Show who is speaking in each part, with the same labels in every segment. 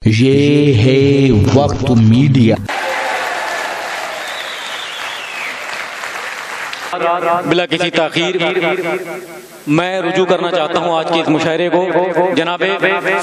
Speaker 1: یہ ہے وقت میڈیا۔
Speaker 2: بلا کسی تاخیر میں رجوع کرنا چاہتا ہوں آج کے اس مشاعرے کو جناب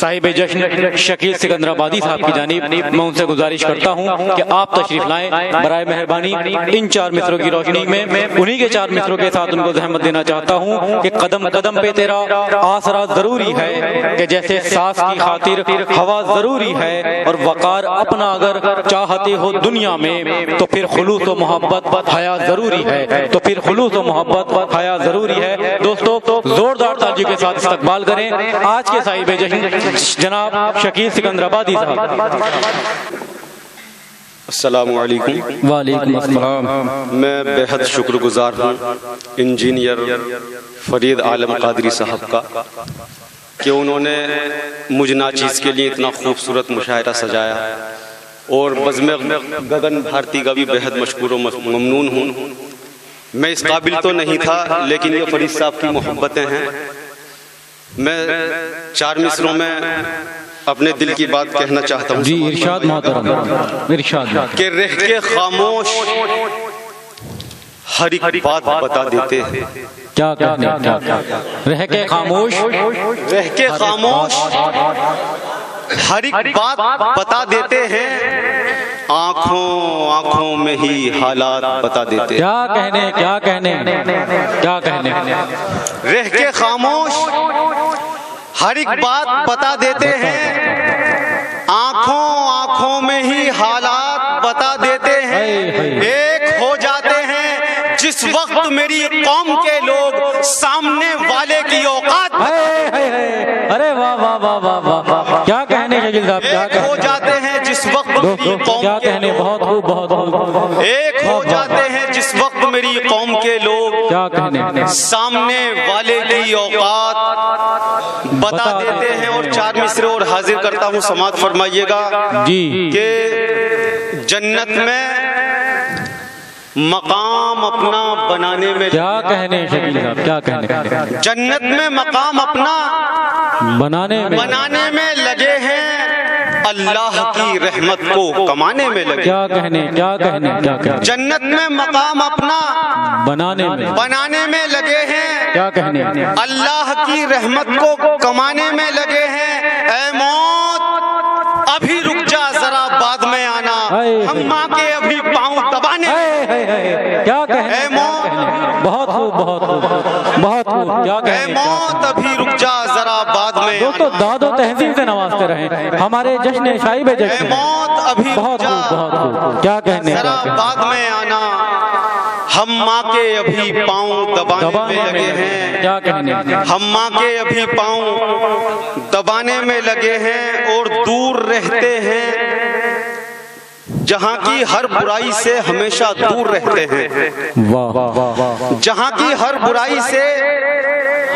Speaker 2: صاحب جشن شکیل سکندر آبادی صاحب کی جانب میں ان سے گزارش کرتا ہوں کہ آپ تشریف لائیں برائے مہربانی۔ ان چار مصروں کی روشنی میں انہی کے چار مصروں کے ساتھ ان کو زحمت دینا چاہتا ہوں کہ قدم قدم پہ تیرا آسرا ضروری ہے، کہ جیسے سانس کی خاطر ہوا ضروری ہے، اور وقار اپنا اگر چاہتے ہو دنیا میں تو پھر خلوص و محبت حیا ضروری ہے، تو پھر خلوص و محبت حیا ضروری ہے۔ دوستو زوردار تالیوں کے ساتھ استقبال کریں آج کے صاحب جشن جناب شکیل سکندر آبادی صاحب۔
Speaker 3: السلام علیکم۔
Speaker 2: وعلیکم السلام۔
Speaker 3: میں بے حد شکر گزار ہوں انجینئر فرید عالم قادری صاحب کا کہ انہوں نے مجھ ناچیز کے لیے اتنا خوبصورت مشاعرہ سجایا، اور بزم گگن بھارتی کا بھی بے حد مشکور و ممنون ہوں۔ میں اس قابل تو نہیں تھا، لیکن یہ فرید صاحب کی محبتیں ہیں۔ میں چار مصروں میں اپنے دل کی بات کہنا چاہتا ہوں۔
Speaker 2: جی ارشاد محترم، ارشاد۔
Speaker 3: کہ رہ کے خاموش ہر ایک بات بتا دیتے ہیں۔
Speaker 2: کیا کہنے، کیا رہ کے خاموش،
Speaker 3: رہ کے خاموش ہر ایک بات بتا دیتے ہیں، آنکھوں میں ہی حالات بتا دیتے ہیں۔
Speaker 2: کیا کہنے، کیا کہنے، کیا کہنے۔
Speaker 3: رہ کے خاموش ہر ایک بات بتا دیتے ہیں، آنکھوں میں ہی حالات بتا دیتے ہیں۔ ایک ہو جاتے ہیں جس وقت میری قوم کے لوگ سامنے والے کی اوقات،
Speaker 2: ارے واہ واہ واہ واہ واہ، کیا کہنے شکیل صاحب، کیا
Speaker 3: ایک ہو جاتے ہیں جس وقت میری قوم
Speaker 2: کیا کہنے، بہت خوب بہت خوب۔
Speaker 3: ایک ہو جاتے ہیں جس وقت میری قوم کے لوگ
Speaker 2: کیا کہنے،
Speaker 3: سامنے والے کی اوقات بتا دیتے ہیں۔ اور چار مصرے اور حاضر کرتا ہوں، سماعت فرمائیے گا
Speaker 2: جی۔
Speaker 3: کہ جنت میں مقام اپنا بنانے میں،
Speaker 2: کیا کہنے شکیل صاحب، کیا کہنے،
Speaker 3: جنت میں مقام اپنا
Speaker 2: بنانے
Speaker 3: میں لگے ہیں، اللہ کی رحمت کو کمانے میں لگے۔
Speaker 2: کیا کہنے، کیا کہنے، کیا کہنے،
Speaker 3: جنت میں مقام اپنا
Speaker 2: بنانے
Speaker 3: میں لگے ہیں،
Speaker 2: کیا کہنے،
Speaker 3: اللہ کی رحمت کو کمانے میں لگے ہیں۔ اے موت ابھی رک جا، ذرا بعد میں آنا، ہم ماں کے ابھی پاؤں دبانے۔
Speaker 2: کیا کہنے،
Speaker 3: اے موت
Speaker 2: بہت خوب بہت خوب بہت خوب، کیا
Speaker 3: اے
Speaker 2: کہنے۔
Speaker 3: موت ابھی رک جا، ذرا بعد میں
Speaker 2: دوستو داد و تہذیب سے نوازتے رہیں ہمارے جشن شائب
Speaker 3: اے
Speaker 2: جشن۔
Speaker 3: موت ابھی
Speaker 2: بہت
Speaker 3: رک
Speaker 2: خوب
Speaker 3: جا،
Speaker 2: بہت خوب، کیا کہنے،
Speaker 3: ذرا بعد میں آنا، ہم ماں کے ابھی پاؤں دبانے میں لگے ہیں۔
Speaker 2: کیا کہنے،
Speaker 3: ہم ماں کے ابھی پاؤں دبانے میں لگے ہیں، اور دور رہتے ہیں جہاں کی ہر برائی سے ہمیشہ دور رہتے ہیں۔
Speaker 2: واہ،
Speaker 3: جہاں کی ہر برائی سے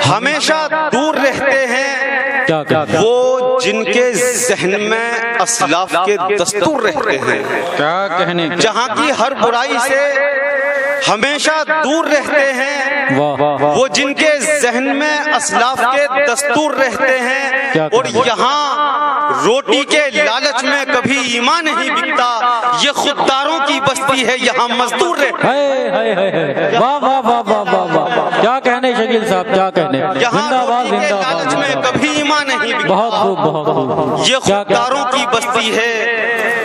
Speaker 3: ہمیشہ دور رہتے ہیں،
Speaker 2: کیا کہنے،
Speaker 3: وہ جن کے ذہن میں اسلاف کے دستور رہتے ہیں۔
Speaker 2: کیا کہنے،
Speaker 3: جہاں کی ہر برائی سے ہمیشہ دور رہتے ہیں،
Speaker 2: واہ،
Speaker 3: وہ جن کے ذہن میں اسلاف کے دستور رہتے ہیں۔ اور یہاں روٹی کے لالچ میں کبھی ایمان نہیں بکتا، یہ خودداروں کی بستی ہے، یہاں مزدور رہتے ہیں۔
Speaker 2: واہ واہ واہ واہ واہ واہ، کیا کہنے شکیل صاحب، کیا کہنے،
Speaker 3: یہاں
Speaker 2: زندہ باد
Speaker 3: روٹی کے
Speaker 2: زندہ
Speaker 3: لالچ میں
Speaker 2: باد،
Speaker 3: کبھی ایمان نہیں بکتا،
Speaker 2: بہت خوب بہت خوب،
Speaker 3: یہ خودداروں کی بستی ہے،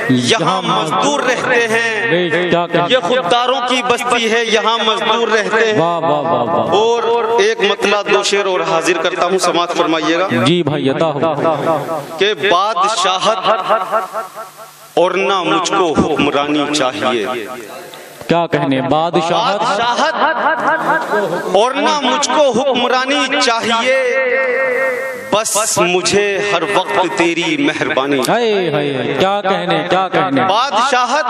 Speaker 3: یہاں مزدور رہتے ہیں۔
Speaker 2: کیا کہنے،
Speaker 3: یہ خودداروں کی بستی ہے، یہاں مزدور رہتے ہیں۔
Speaker 2: واہ واہ واہ واہ۔
Speaker 3: اور ایک مطلع دو شعر اور حاضر کرتا ہوں، سماعت فرمائیے گا
Speaker 2: جی بھائی عطا ہو۔
Speaker 3: کہ بادشاہت اور نہ مجھ کو حکمرانی چاہیے،
Speaker 2: کیا کہنے، بادشاہت
Speaker 3: اور نہ مجھ کو حکمرانی چاہیے، بس مجھے ہر وقت تیری مہربانی۔
Speaker 2: کیا کہنے، کیا کہنے،
Speaker 3: بادشاہت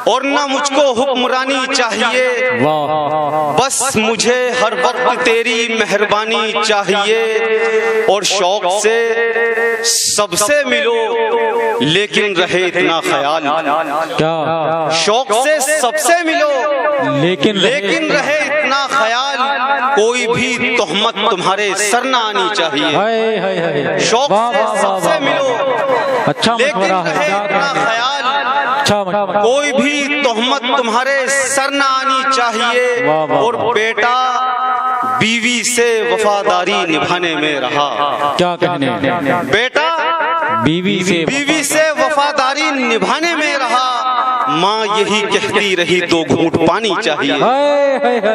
Speaker 3: اور نہ مجھ کو حکمرانی چاہیے،
Speaker 2: واہ،
Speaker 3: بس مجھے ہر وقت تیری مہربانی چاہیے۔ اور شوق سے سب سے ملو لیکن رہے اتنا خیال،
Speaker 2: کیا
Speaker 3: شوق سے سب سے ملو
Speaker 2: لیکن
Speaker 3: رہے اتنا خیال، کوئی بھی تہمت تمہارے سر نہ آنی چاہیے. شوق سے سب سے ملو
Speaker 2: اچھا
Speaker 3: لیکن رہے اپنا خیال, کوئی بھی تہمت تمہارے سر نہ آنی چاہیے. اور بیٹا بیوی سے وفاداری نبھانے میں رہا.
Speaker 2: کیا کہنے,
Speaker 3: بیٹا بیوی سے وفاداری نبھانے میں رہا. ماں یہی کہتی رہی 2 گھونٹ پانی چاہیے.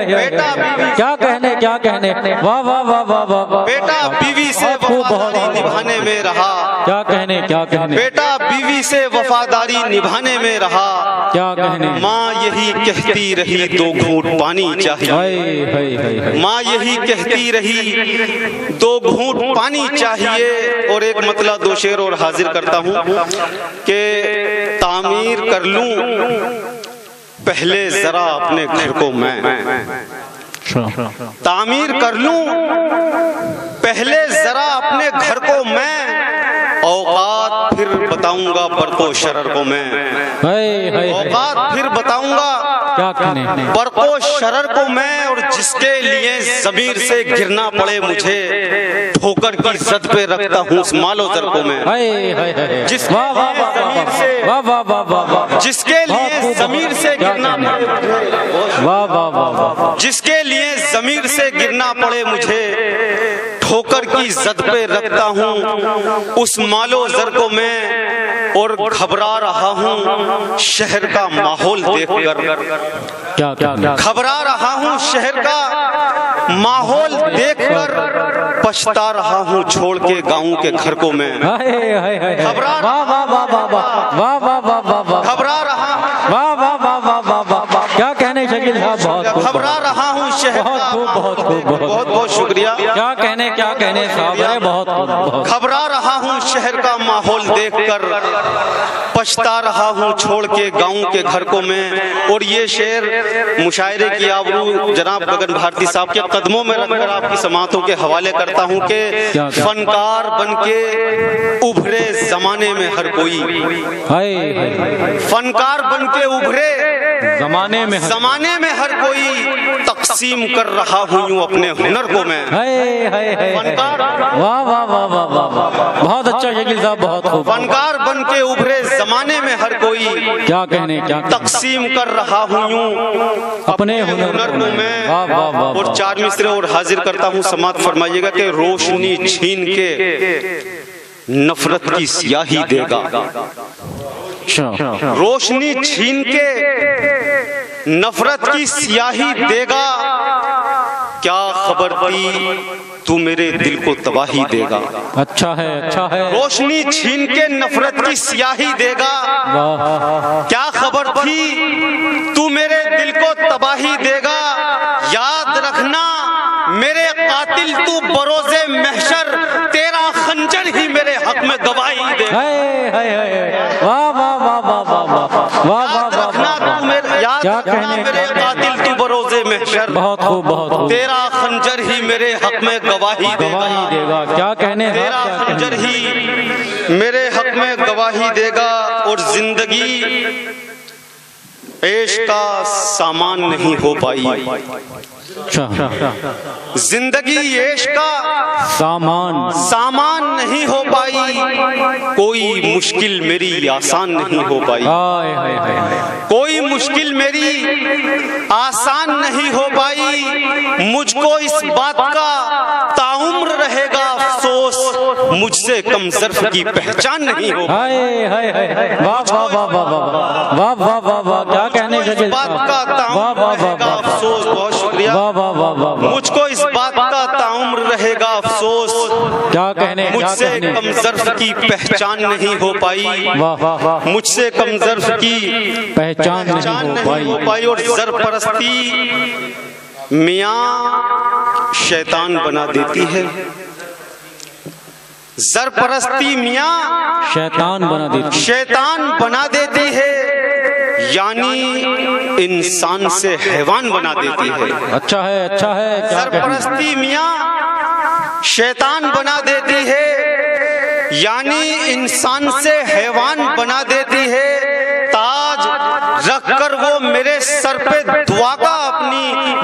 Speaker 3: بیٹا
Speaker 2: کیا کہنے, کیا کہنے, واہ واہ واہ واہ واہ.
Speaker 3: بیٹا بیوی سے وفاداری نبھانے میں رہا.
Speaker 2: کیا کہنے, کیا کہنے,
Speaker 3: بیٹا بیوی سے وفاداری نبھانے میں رہا.
Speaker 2: کیا کہنے,
Speaker 3: ماں یہی کہتی رہی 2 گھونٹ پانی چاہیے. ماں یہی کہتی رہی 2 گھونٹ پانی چاہیے. اور ایک مطلب 2 شعر اور حاضر کرتا ہوں کہ تعمیر کر لوں پہلے ذرا اپنے گھر کو میں. تعمیر کر لوں پہلے ذرا اپنے گھر کو میں. اوقات پھر بتاؤں گا برق و شرر کو میں. اوقات پھر بتاؤں گا برق و شرر کو میں. اور جس کے لیے ضمیر سے گرنا پڑے مجھے ٹھوکر کی زد پہ رکھتا ہوں اس مال و زر کو میں. جس کے لیے ضمیر سے گرنا جس کے لیے ضمیر سے گرنا پڑے مجھے ٹھوکر کی زد پہ رکھتا ہوں اس مال و زر کو میں. اور گھبرا رہا ہوں شہر کا ماحول دیکھ کر. گھبرا رہا ہوں شہر کا ماحول دیکھ کر. پچھتا رہا ہوں چھوڑ کے گاؤں کے گھر کو میں. گھبرا رہا
Speaker 2: کیا کہنے شکیل صاحب,
Speaker 3: گھبرا رہا ہوں شہر کا.
Speaker 2: بہت
Speaker 3: بہت شکریہ.
Speaker 2: کیا کہنے, کیا کہنے صاحب, بہت.
Speaker 3: گھبرا رہا ہوں شہر کا ماحول دیکھ کر. پچھتا رہا ہوں چھوڑ کے گاؤں کے گھر کو میں. اور یہ شعر مشاعرے کی آبرو جناب گگن بھارتی صاحب کے قدموں میں رکھ کر آپ کی سماعتوں کے حوالے کرتا ہوں کہ فنکار بن کے ابھرے زمانے میں ہر کوئی. فنکار بن کے ابھرے زمانے میں ہر کوئی. تقسیم کر رہا ہوں یوں اپنے ہنر کو میں. فنکار
Speaker 2: بہت اچھا شکیل صاحب, بہت خوب.
Speaker 3: فنکار بن کے ابھرے زمانے میں ہر کوئی.
Speaker 2: کیا کہنے, کیا
Speaker 3: تقسیم کر رہا ہوں یوں اپنے ہنر کو میں. اور 4 مصرے اور حاضر کرتا ہوں, سماعت فرمائیے گا کہ روشنی چھین کے نفرت کی سیاہی دے گا. روشنی چھین کے نفرت کی سیاہی دے گا. کیا خبر تھی تو میرے دل کو تباہی دے گا.
Speaker 2: اچھا ہے, اچھا ہے.
Speaker 3: روشنی چھین کے نفرت کی سیاہی دے گا. کیا خبر تھی تو میرے دل کو تباہی دے گا. یاد رکھنا میرے قاتل تو بروز محشر تیرا خنجر ہی میرے حق میں گواہی دے گا. یاد رکھنا میرے قاتل تو بروز محشر
Speaker 2: بہت خوب, بہت خوب.
Speaker 3: تیرا خنجر ہی میرے حق میں گواہی دے گا.
Speaker 2: کیا کہنے,
Speaker 3: تیرا خنجر ہی میرے حق میں گواہی دے گا. اور زندگی عشق کا سامان نہیں ہو پائی. زندگی عشق کا سامان نہیں ہو پائی. کوئی مشکل میری آسان نہیں ہو پائی. کوئی مشکل میری آسان نہیں ہو پائی. مجھ کو اس بات کا تاعمر رہے گا افسوس مجھ سے کم ظرف کی پہچان نہیں ہو پائی.
Speaker 2: کیا کہنے,
Speaker 3: بات کا تعمر رہے گا افسوس. بہت شکریہ. مجھ کو اس بات کا تعمر رہے گا افسوس
Speaker 2: کیا کہنے,
Speaker 3: مجھ سے کم ظرف کی پہچان نہیں ہو پائی. مجھ سے کم ظرف کی
Speaker 2: پہچان نہیں ہو پائی.
Speaker 3: اور زر پرستی میاں شیطان بنا دیتی ہے. زر پرستی میاں شیطان بنا دیتی ہے. یعنی انسان سے حیوان بنا دیتی ہے.
Speaker 2: اچھا ہے, اچھا ہے.
Speaker 3: سرپرستی میاں شیطان بنا دیتی ہے. یعنی انسان سے حیوان بنا دیتی ہے. تاج رکھ کر وہ میرے سر پہ دعا کا اپنی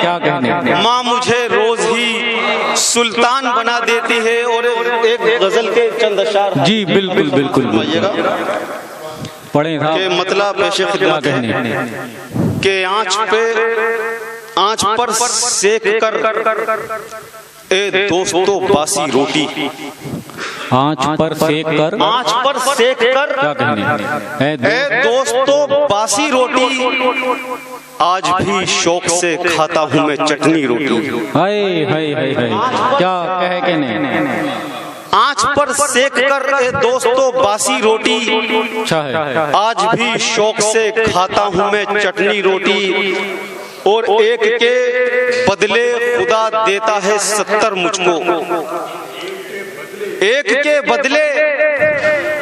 Speaker 2: کیا کہنے.
Speaker 3: ماں مجھے روز ہی سلطان بنا دیتی ہے. اور ایک غزل کے چند اشعار
Speaker 2: جی بالکل بالکل پڑھیں
Speaker 3: کہ مطلب پیش خدمت ہے کہ آنچ پر سیک کر اے دوستو باسی روٹی،
Speaker 2: آنچ پر سیک کر،
Speaker 3: آنچ پر سیک کر
Speaker 2: کیا کہنے،
Speaker 3: اے دوستو باسی روٹی، آج بھی شوق سے کھاتا ہوں میں چٹنی روٹی.
Speaker 2: ہائے ہائے ہائے، کیا کہے کہ نہیں.
Speaker 3: آنچ پر سیک کر اے دوستو باسی روٹی،
Speaker 2: اچھا ہے.
Speaker 3: آج بھی شوق سے کھاتا ہوں میں چٹنی روٹی. اور ایک کے بدلے خدا دیتا ہے 70 مجھ کو، ایک کے بدلے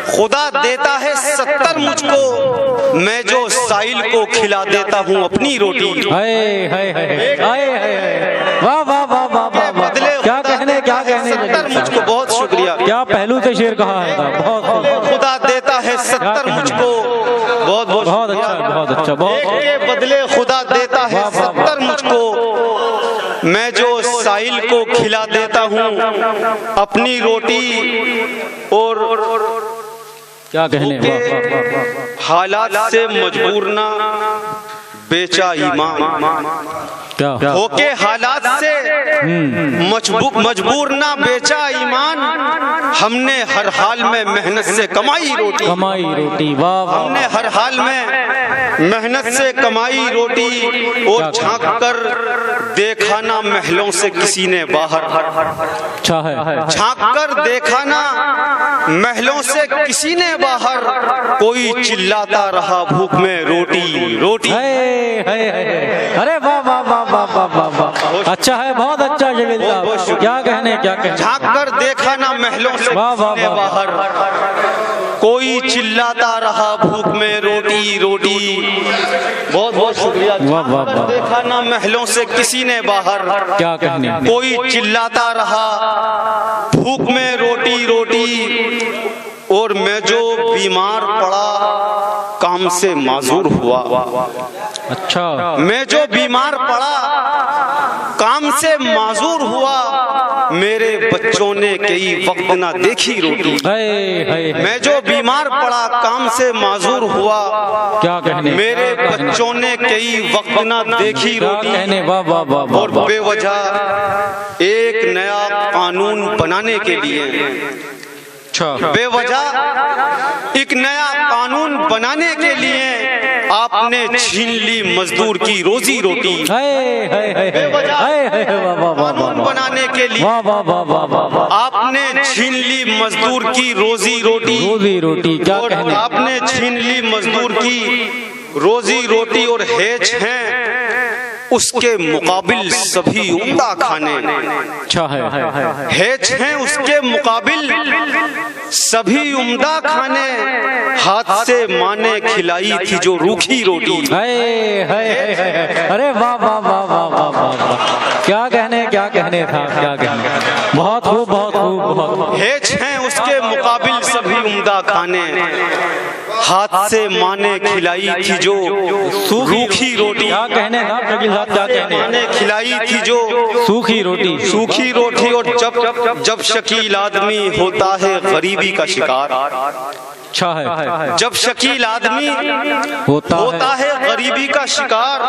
Speaker 3: خدا دیتا ہے 70 مجھ کو، میں جو سائل کو کھلا دیتا ہوں اپنی روٹی.
Speaker 2: ہائے ہائے ہائے ہائے ہائے، واہ واہ واہ واہ واہ،
Speaker 3: بدلے
Speaker 2: کیا کہنے کیا کہنے.
Speaker 3: 70 مجھ کو. بہت شکریہ.
Speaker 2: کیا پہلو سے شعر کہا ہے، بہت
Speaker 3: خدا دیتا ہے 70 مجھ کو. بہت بہت
Speaker 2: بہت اچھا بہت اچھا.
Speaker 3: ایک کے بدلے خدا دیتا ہے 70 مجھ کو، میں جو سائل کو کھلا دیتا ہوں اپنی روٹی. اور
Speaker 2: کیا کہنے.
Speaker 3: حالات سے مجبور نہ بیچا ایمان،
Speaker 2: کیا
Speaker 3: ہو کے حالات سے مجبور نہ بیچا ایمان، ہم نے ہر حال میں محنت سے کمائی روٹی.
Speaker 2: کمائی روٹی، واہ واہ.
Speaker 3: ہم نے ہر حال میں محنت سے کمائی روٹی. اور جھانک کر دیکھا نہ محلوں سے کسی نے باہر،
Speaker 2: اچھا ہے.
Speaker 3: جھانک کر دیکھا نہ محلوں سے کسی نے باہر، کوئی چلاتا رہا بھوک میں روٹی روٹی.
Speaker 2: ارے واہ واہ واہ واہ واہ واہ واہ، اچھا ہے، بہت اچھا جمیل صاحب. کیا کہنے کیا کہنے.
Speaker 3: جھانک کر دیکھا نہ محلوں سے کسی نے باہر، کوئی چلاتا رہا بھوک میں روٹی روٹی. بہت بہت شکریہ. دیکھا نہ محلوں سے کسی نے باہر،
Speaker 2: کیا کہنے.
Speaker 3: کوئی چلاتا رہا بھوک میں روٹی روٹی. اور میں جو بیمار پڑا کام سے معذور ہوا،
Speaker 2: اچھا.
Speaker 3: میں جو بیمار پڑا کام سے معذور ہوا، میرے بچوں نے کئی وقت نہ دیکھی روٹی. میں جو بیمار پڑا کام سے معذور ہوا،
Speaker 2: کیا کہنے.
Speaker 3: میرے بچوں نے کئی وقت نہ دیکھی روٹی. اور بے وجہ ایک نیا قانون بنانے کے لیے، بے وجہ ایک نیا قانون بنانے کے لیے آپ نے چھین لی مزدور کی روزی روٹی. بے وجہ قانون بنانے کے لیے آپ نے چھین لی مزدور کی روزی روٹی. اور آپ نے چھین لی مزدور کی روزی روٹی. اور ہیچ ہیں اس کے مقابل سبھی عمدہ کھانے، ہیچ ہیں اس کے مقابل سبھی عمدہ کھانے، ہاتھ سے ماں نے کھلائی تھی جو روکھی روٹی.
Speaker 2: ارے واہ واہ واہ واہ واہ، کیا کہنے کیا کہنے تھا. کیا کہنے. بہت خوب بہت خوب بہت.
Speaker 3: ہیچ ہیں اس کے مقابل سبھی عمدہ کھانے، ہاتھ سے ماں نے کھلائی تھی جو روکھی روٹی.
Speaker 2: کیا کہنے تھا شکیل صاحب. کیا کہنے.
Speaker 3: ماں نے کھلائی تھی جو
Speaker 2: سوکھی روٹی.
Speaker 3: سوکھی روٹی. اور جب شکیل آدمی ہوتا ہے غریبی کا شکار،
Speaker 2: اچھا ہے.
Speaker 3: جب شکیل آدمی ہوتا ہے غریبی کا شکار،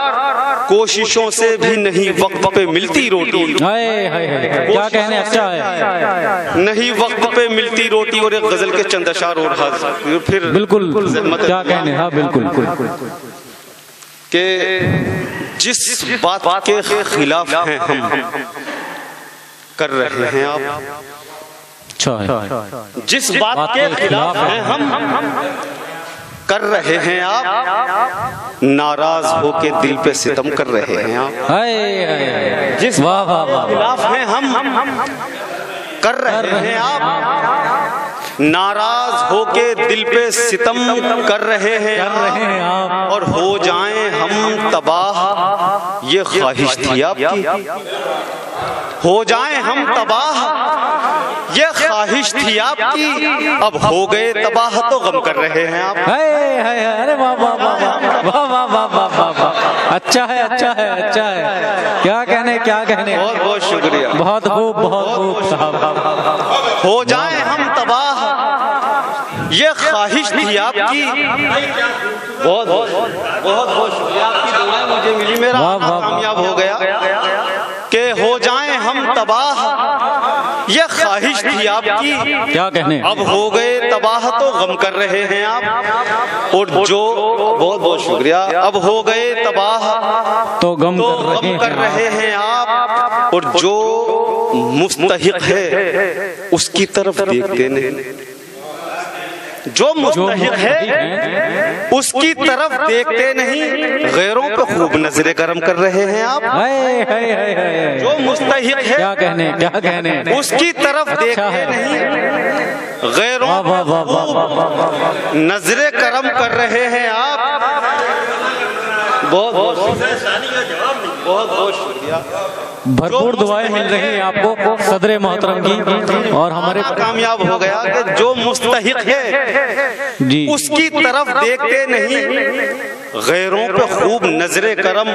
Speaker 3: کوششوں سے بھی نہیں وقت پہ ملتی روٹی.
Speaker 2: کیا کہنے. اچھا ہے،
Speaker 3: نہیں وقت پہ ملتی روٹی. اور ایک غزل کے چند اشعار اور پھر
Speaker 2: بالکل کیا کہنے. ہاں بالکل
Speaker 3: کہ جس بات کے خلاف ہیں ہم کر رہے ہیں آپ، جس بات کے خلاف ہیں ہم کر رہے ہیں آپ، ناراض ہو کے دل پہ ستم کر رہے ہیں آپ. جس بات کے خلاف ہیں ہم کر رہے ہیں آپ، ناراض ہو کے دل پہ ستم کر رہے ہیں آپ. اور ہو جائیں ہم تباہ یہ خواہش تھی آپ کی، ہو جائیں ہم تباہ یہ خواہش تھی آپ کی، اب ہو گئے تباہ تو غم کر رہے ہیں آپ۔
Speaker 2: ارے واہ واہ واہ واہ واہ واہ واہ واہ واہ، اچھا ہے اچھا ہے اچھا ہے، کیا کہنے کیا کہنے،
Speaker 3: بہت بہت شکریہ،
Speaker 2: بہت خوب بہت خوب صاحب۔
Speaker 3: ہو جائیں ہم تباہ یہ خواہش تھی آپ کی، بہت بہت بہت بہت شکریہ، آپ کی دعائیں مجھے ملی، میرا آنا کامیاب ہو گیا کہ ہو جائیں ہم تباہ یہ خواہش تھی آپ کی،
Speaker 2: کیا کہنے،
Speaker 3: اب ہو گئے تباہ تو غم کر رہے ہیں آپ، اور جو بہت بہت شکریہ، اب ہو گئے تباہ
Speaker 2: تو غم
Speaker 3: کر رہے ہیں آپ، اور جو مستحق ہے اس کی طرف دیکھتے نہیں، جو مستحق ہے اس کی طرف دیکھتے نہیں، غیروں پہ خوب نظر کرم کر رہے ہیں آپ، جو مستحق ہے
Speaker 2: کیا کہنے کیا کہنے،
Speaker 3: اس کی طرف دیکھتے نہیں، غیروں پہ خوب نظر کرم کر رہے ہیں آپ، بہت بہت بہت بہت شکریہ،
Speaker 2: بھرپور دعائیں مل رہی ہیں آپ کو صدر محترم کی، اور ہمارے
Speaker 3: کامیاب ہو گیا کہ جو مستحق ہے
Speaker 2: جی
Speaker 3: اس کی طرف دیکھتے نہیں، غیروں پہ خوب نظر کرم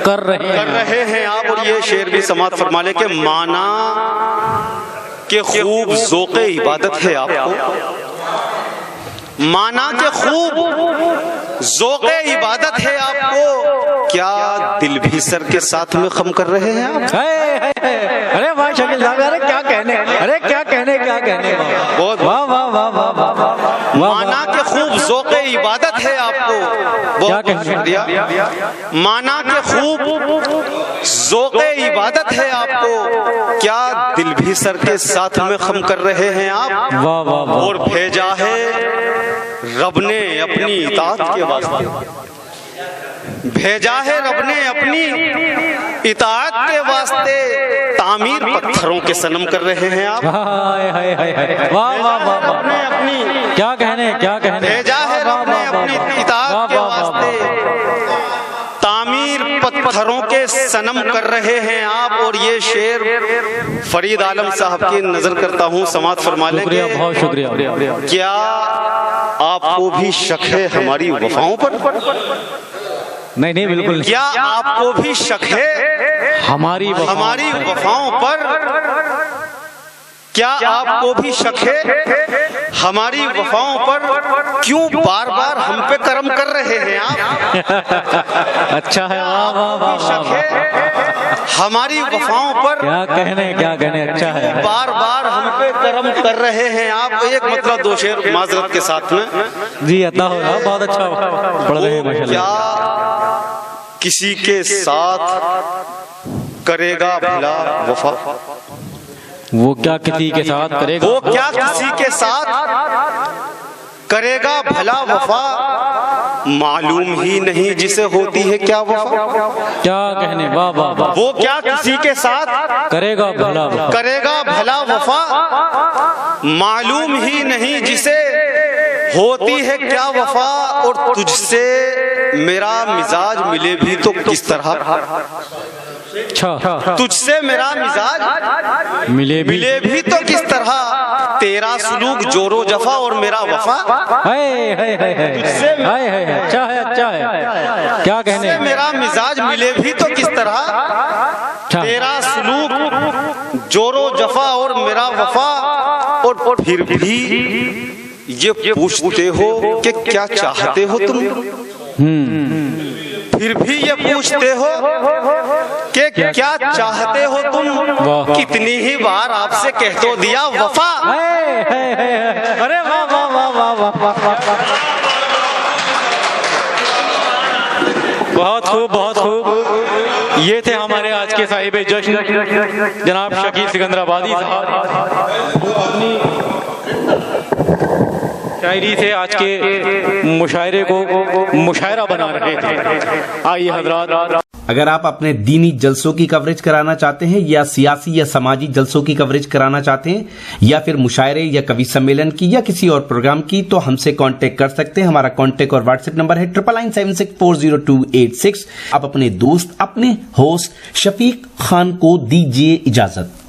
Speaker 2: کر رہے
Speaker 3: ہیں آپ۔ اور یہ شعر بھی سماعت فرما لیں کہ مانا کہ خوب ذوق عبادت ہے آپ کو، مانا کہ خوب ذوق عبادت ہے آپ کو، کیا دل بھی سر کے ساتھ میں خم کر رہے ہیں آپ؟
Speaker 2: ارے واہ شکیل صاحب، ارے کیا کہنے، ارے کیا کہنے کیا کہنے،
Speaker 3: بہت
Speaker 2: واہ واہ واہ واہ واہ واہ،
Speaker 3: مانا کہ خوب ذوق عبادت ہے آپ کو، بہت بہت شکریہ، مانا کہ خوب ذوق عبادت ہے آپ کو، کیا دل بھی سر کے ساتھ میں خم کر رہے ہیں آپ،
Speaker 2: واہ واہ واہ،
Speaker 3: اور بھیجا ہے رب نے اپنی اطاعت کے واسطے، بھیجا ہے رب نے اپنی اطاعت کے واسطے، تعمیر پتھروں کے صنم کر رہے ہیں آپ،
Speaker 2: واہ واہ واہ واہ، کیا کہنے کیا کہنے،
Speaker 3: بھیجا ہے رب نے اپنی اطاعت کے واسطے، تعمیر پتھروں کے صنم کر رہے ہیں آپ۔ اور یہ شعر فرید عالم صاحب کی نظر کرتا ہوں، سماعت فرما لیں گے،
Speaker 2: بہت شکریہ۔
Speaker 3: کیا آپ کو بھی شک ہے ہماری وفاؤں پر؟
Speaker 2: نہیں نہیں بالکل نہیں،
Speaker 3: کیا آپ کو بھی شک ہے
Speaker 2: ہماری
Speaker 3: وفاؤں پر؟ کیا آپ کو بھی شک ہے ہماری وفاؤں پر؟ کیوں بار بار ہم پہ کرم کر رہے ہیں آپ؟
Speaker 2: اچھا ہے، واہ واہ واہ
Speaker 3: شک ہے ہماری وفاؤں پر؟
Speaker 2: کیا کہنے، اچھا ہے،
Speaker 3: بار بار ہم پہ کرم کر رہے ہیں آپ۔ ایک مطلب دو شعر معذرت کے ساتھ میں
Speaker 2: جی عطا ہو رہا، بہت اچھا پڑھ رہے ہیں ماشاءاللہ۔
Speaker 3: کیا کسی کے ساتھ کرے گا بھلا وفا؟
Speaker 2: وہ کیا کسی کے ساتھ کرے گا،
Speaker 3: وہ کیا کسی کے ساتھ کرے گا بھلا وفا؟ معلوم ہی نہیں جسے ہوتی ہے کیا وفا؟
Speaker 2: کیا کہنے، واہ واہ واہ،
Speaker 3: وہ کیا کسی کے ساتھ
Speaker 2: کرے گا بھلا
Speaker 3: کرے گا بھلا وفا؟ معلوم ہی نہیں جسے ہوتی ہے کیا وفا؟ اور تجھ سے میرا مزاج ملے بھی تو کس طرح، تجھ سے میرا مزاج
Speaker 2: ملے
Speaker 3: بھی تو کس طرح، تیرا سلوک جور و جفا اور میرا وفا،
Speaker 2: اچھا ہے، کیا کہنے،
Speaker 3: میرا مزاج ملے بھی تو کس طرح، تیرا سلوک جور و جفا اور میرا وفا، اور پھر بھی یہ پوچھتے ہو کہ کیا چاہتے ہو تم، پھر بھی یہ پوچھتے ہو کہ کیا چاہتے ہو تم، کتنی ہی بار آپ سے کہہ تو دیا وفا۔
Speaker 2: ارے واہ واہ واہ واہ واہ، بہت خوب بہت خوب۔ یہ تھے ہمارے آج کے صاحب جشن جناب شکیل سکندر آبادی صاحب، اپنی شاعری سے آج کے مشاعرے کو مشاعرہ بنا رہے تھے۔ آئیے حضرات،
Speaker 1: اگر آپ اپنے دینی جلسوں کی کوریج کرانا چاہتے ہیں یا سیاسی یا سماجی جلسوں کی کوریج کرانا چاہتے ہیں یا پھر مشاعرے یا کوی سمیلن کی یا کسی اور پروگرام کی، تو ہم سے کانٹیکٹ کر سکتے ہیں۔ ہمارا کانٹیکٹ اور واٹس ایپ نمبر ہے 9997640286۔ آپ اپنے دوست، اپنے ہوسٹ شفیق خان کو دیجیے اجازت۔